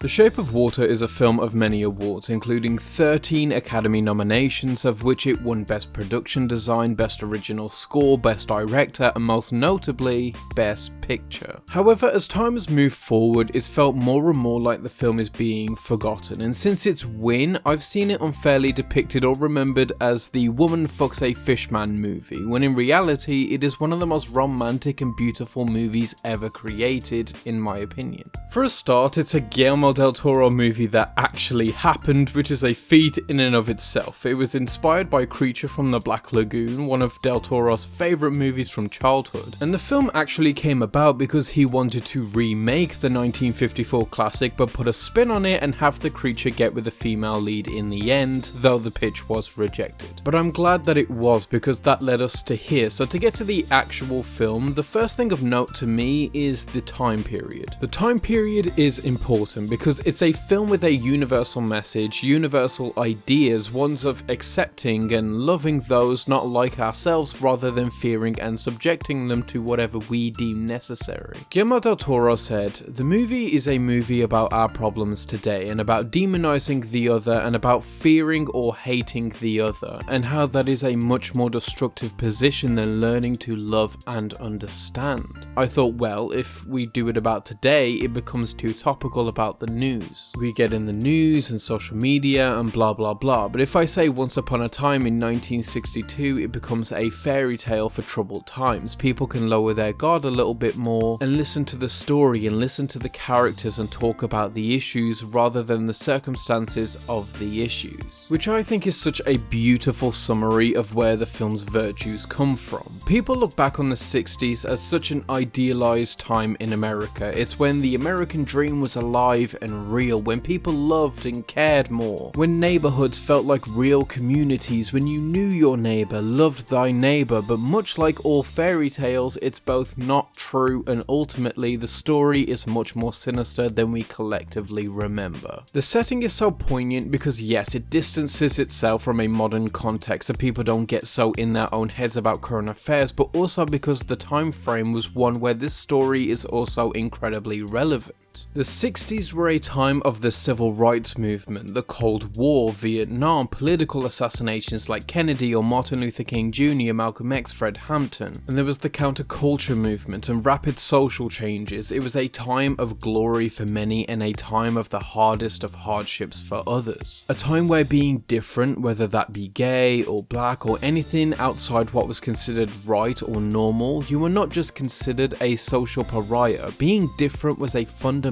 The Shape of Water is a film of many awards, including 13 Academy nominations, of which it won Best Production Design, Best Original Score, Best Director, and most notably, Best Picture. However, as time has moved forward, it's felt more and more like the film is being forgotten, and since its win, I've seen it unfairly depicted or remembered as the woman fucks a fishman movie, when in reality, it is one of the most romantic and beautiful movies ever created, in my opinion. For a start, it's a Guillermo del Toro movie that actually happened, which is a feat in and of itself. It was inspired by Creature from the Black Lagoon, one of del Toro's favourite movies from childhood, and the film actually came about because he wanted to remake the 1954 classic but put a spin on it and have the creature get with a female lead in the end, though the pitch was rejected. But I'm glad that it was, because that led us to here. So to get to the actual film, the first thing of note to me is the time period. The time period is important because it's a film with a universal message, universal ideas, ones of accepting and loving those not like ourselves rather than fearing and subjecting them to whatever we deem necessary. Guillermo del Toro said, "The movie is a movie about our problems today and about demonizing the other and about fearing or hating the other, and how that is a much more destructive position than learning to love and understand." I thought, well, if we do it about today, it becomes too topical about the news. We get in the news and social media and blah blah blah, but if I say Once Upon a Time in 1962, it becomes a fairy tale for troubled times. People can lower their guard a little bit more and listen to the story and listen to the characters and talk about the issues rather than the circumstances of the issues, which I think is such a beautiful summary of where the film's virtues come from. People look back on the 60s as such an idealized time in America. It's when the American dream was alive and real, when people loved and cared more, when neighborhoods felt like real communities, when you knew your neighbor, loved thy neighbor. But much like all fairy tales, it's both not true and ultimately the story is much more sinister than we collectively remember. The setting is so poignant because yes, it distances itself from a modern context so people don't get so in their own heads about current affairs, but also because the time frame was one where this story is also incredibly relevant. The 60s were a time of the civil rights movement, the Cold War, Vietnam, political assassinations like Kennedy or Martin Luther King Jr., Malcolm X, Fred Hampton, and there was the counterculture movement and rapid social changes. It was a time of glory for many and a time of the hardest of hardships for others. A time where being different, whether that be gay or black or anything outside what was considered right or normal, you were not just considered a social pariah. Being different was a fundamental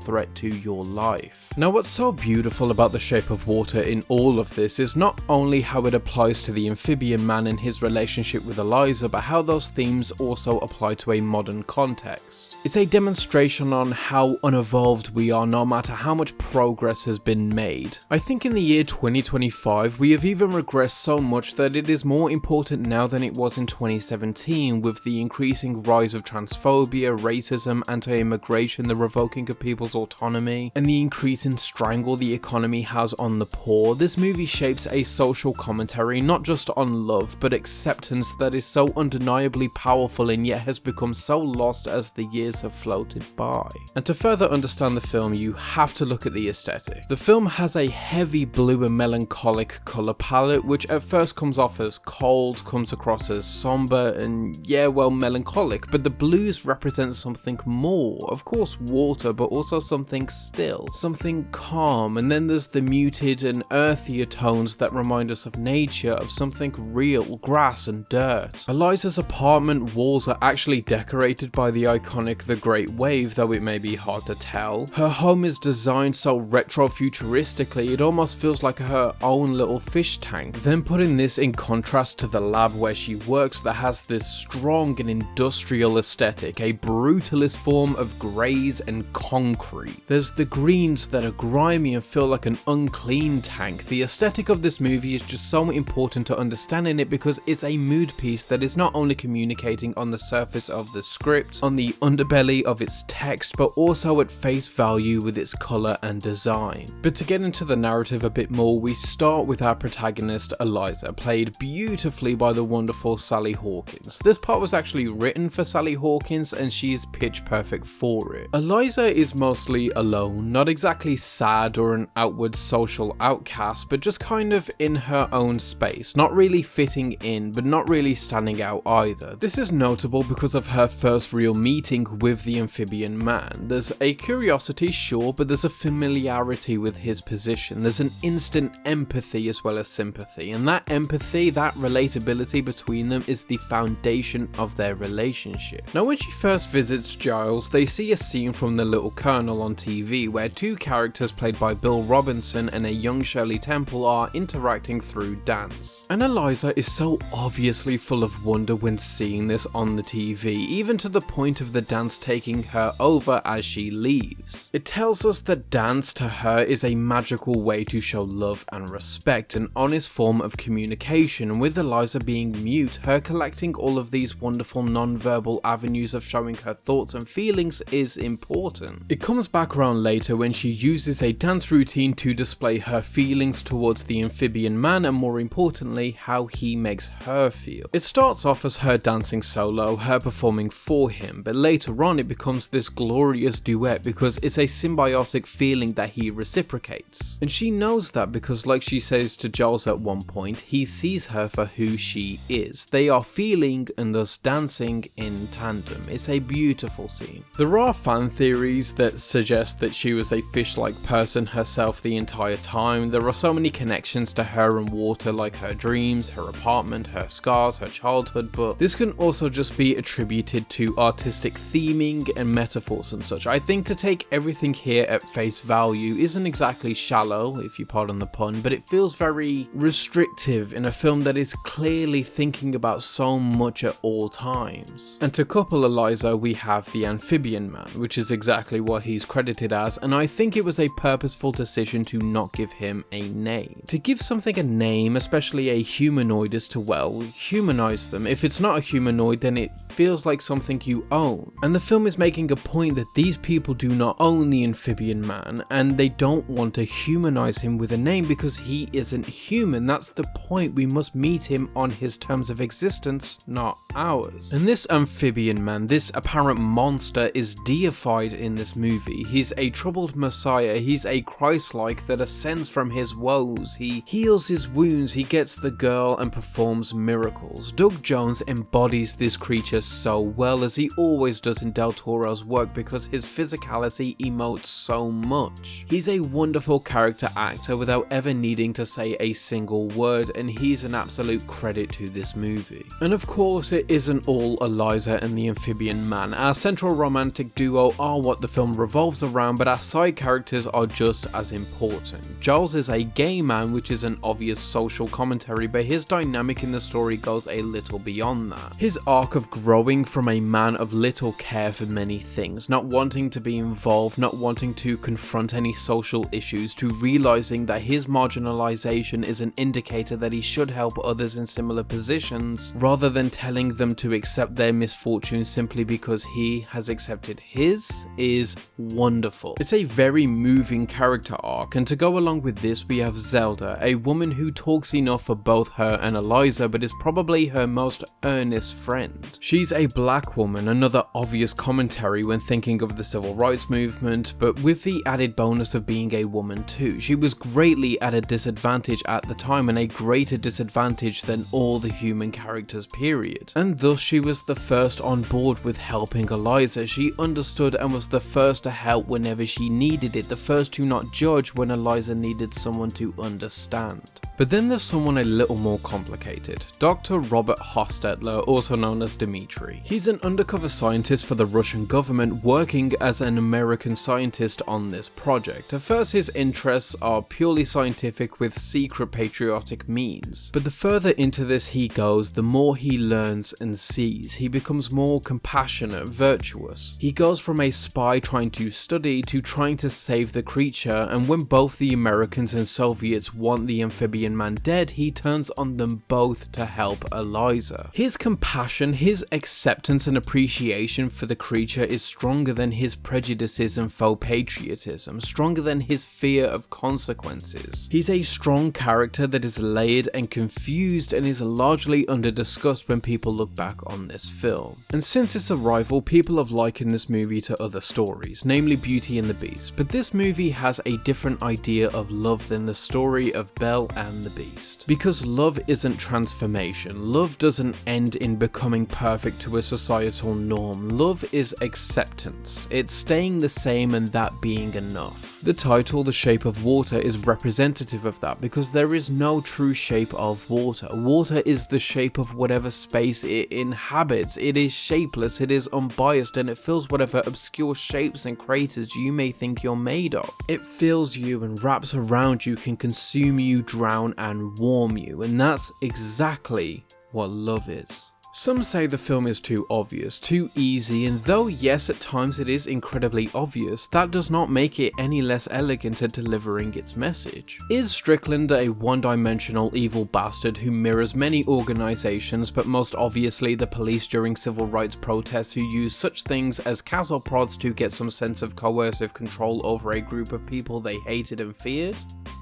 threat to your life. Now, what's so beautiful about The Shape of Water in all of this is not only how it applies to the amphibian man and his relationship with Eliza, but how those themes also apply to a modern context. It's a demonstration on how unevolved we are no matter how much progress has been made. I think in the year 2025, we have even regressed so much that it is more important now than it was in 2017, with the increasing rise of transphobia, racism, anti-immigration, the revoking of people's autonomy, and the increase in strangle the economy has on the poor. This movie shapes a social commentary not just on love, but acceptance that is so undeniably powerful and yet has become so lost as the years have floated by. And to further understand the film, you have to look at the aesthetic. The film has a heavy blue and melancholic colour palette, which at first comes off as cold, comes across as somber, and yeah, well, melancholic, but the blues represent something more. Of course, water, but also something still, something calm, and then there's the muted and earthier tones that remind us of nature, of something real, grass and dirt. Eliza's apartment walls are actually decorated by the iconic The Great Wave, though it may be hard to tell. Her home is designed so retro-futuristically, it almost feels like her own little fish tank. Then putting this in contrast to the lab where she works that has this strong and industrial aesthetic, a brutalist form of greys and concrete. There's the greens that are grimy and feel like an unclean tank. The aesthetic of this movie is just so important to understanding it because it's a mood piece that is not only communicating on the surface of the script, on the underbelly of its text, but also at face value with its colour and design. But to get into the narrative a bit more, we start with our protagonist Eliza, played beautifully by the wonderful Sally Hawkins. This part was actually written for Sally Hawkins and she is pitch perfect for it. Eliza Eliza is mostly alone, not exactly sad or an outward social outcast, but just kind of in her own space, not really fitting in, but not really standing out either. This is notable because of her first real meeting with the amphibian man. There's a curiosity, sure, but there's a familiarity with his position. There's an instant empathy as well as sympathy, and that empathy, that relatability between them is the foundation of their relationship. Now, when she first visits Giles, they see a scene from The Little Colonel on TV where two characters played by Bill Robinson and a young Shirley Temple are interacting through dance. And Eliza is so obviously full of wonder when seeing this on the TV, even to the point of the dance taking her over as she leaves. It tells us that dance to her is a magical way to show love and respect, an honest form of communication, and with Eliza being mute, her collecting all of these wonderful non-verbal avenues of showing her thoughts and feelings is important. It comes back around later when she uses a dance routine to display her feelings towards the amphibian man and, more importantly, how he makes her feel. It starts off as her dancing solo, her performing for him, but later on it becomes this glorious duet because it's a symbiotic feeling that he reciprocates. And she knows that because, like she says to Giles at one point, he sees her for who she is. They are feeling and thus dancing in tandem. It's a beautiful scene. There are fan theories that suggest that she was a fish-like person herself the entire time. There are so many connections to her and water, like her dreams, her apartment, her scars, her childhood, but this can also just be attributed to artistic theming and metaphors and such. I think to take everything here at face value isn't exactly shallow, if you pardon the pun, but it feels very restrictive in a film that is clearly thinking about so much at all times. And to couple Eliza, we have the amphibian man, which is exactly what he's credited as, and I think it was a purposeful decision to not give him a name. To give something a name, especially a humanoid, is to, well, humanize them. If it's not a humanoid, then it feels like something you own. And the film is making a point that these people do not own the amphibian man, and they don't want to humanize him with a name because he isn't human. That's the point. We must meet him on his terms of existence, not ours. And this amphibian man, this apparent monster, is deified in this movie. He's a troubled messiah. He's a Christ-like that ascends from his woes. He heals his wounds. He gets the girl and performs miracles. Doug Jones embodies this creature so well, as he always does in Del Toro's work, because his physicality emotes so much. He's a wonderful character actor without ever needing to say a single word, and he's an absolute credit to this movie. And of course, it isn't all Eliza and the amphibian man. Our central romantic duo are what the film revolves around, but our side characters are just as important. Giles is a gay man, which is an obvious social commentary, but his dynamic in the story goes a little beyond that. His arc of growing from a man of little care for many things, not wanting to be involved, not wanting to confront any social issues, to realizing that his marginalization is an indicator that he should help others in similar positions, rather than telling them to accept their misfortunes simply because he has accepted his, is wonderful. It's a very moving character arc, and to go along with this, we have Zelda, a woman who talks enough for both her and Eliza, but is probably her most earnest friend. She's a black woman, another obvious commentary when thinking of the civil rights movement, but with the added bonus of being a woman too. She was greatly at a disadvantage at the time, and a greater disadvantage than all the human characters, period. And thus she was the first on board with helping Eliza. She understood and was the first to help whenever she needed it, the first to not judge when Eliza needed someone to understand. But then there's someone a little more complicated. Dr. Robert Hostetler, also known as Dimitri. He's an undercover scientist for the Russian government, working as an American scientist on this project. At first, his interests are purely scientific with secret patriotic means. But the further into this he goes, the more he learns and sees. He becomes more compassionate, virtuous. He goes from a spy trying to study to trying to save the creature, and when both the Americans and Soviets want the amphibian alien man dead, he turns on them both to help Eliza. His compassion, his acceptance and appreciation for the creature is stronger than his prejudices and faux patriotism, stronger than his fear of consequences. He's a strong character that is layered and confused and is largely under-discussed when people look back on this film. And since its arrival, people have likened this movie to other stories, namely Beauty and the Beast, but this movie has a different idea of love than the story of Belle and the Beast. Because love isn't transformation, love doesn't end in becoming perfect to a societal norm, love is acceptance, it's staying the same and that being enough. The title, The Shape of Water, is representative of that because there is no true shape of water. Water is the shape of whatever space it inhabits. It is shapeless, it is unbiased, and it fills whatever obscure shapes and craters you may think you're made of. It fills you and wraps around you, can consume you, drown and warm you, and that's exactly what love is. Some say the film is too obvious, too easy, and though yes at times it is incredibly obvious, that does not make it any less elegant at delivering its message. Is Strickland a one-dimensional evil bastard who mirrors many organisations, but most obviously the police during civil rights protests, who use such things as cattle prods to get some sense of coercive control over a group of people they hated and feared?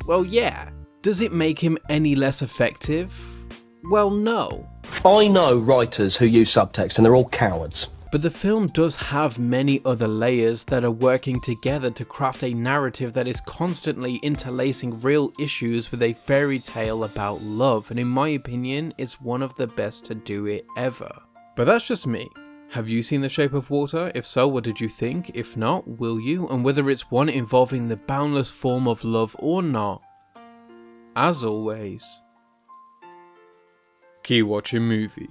Well, yeah. Does it make him any less effective? Well, no. I know writers who use subtext and they're all cowards. But the film does have many other layers that are working together to craft a narrative that is constantly interlacing real issues with a fairy tale about love, and in my opinion, it's one of the best to do it ever. But that's just me. Have you seen The Shape of Water? If so, what did you think? If not, will you? And whether it's one involving the boundless form of love or not, as always, keep watching movies.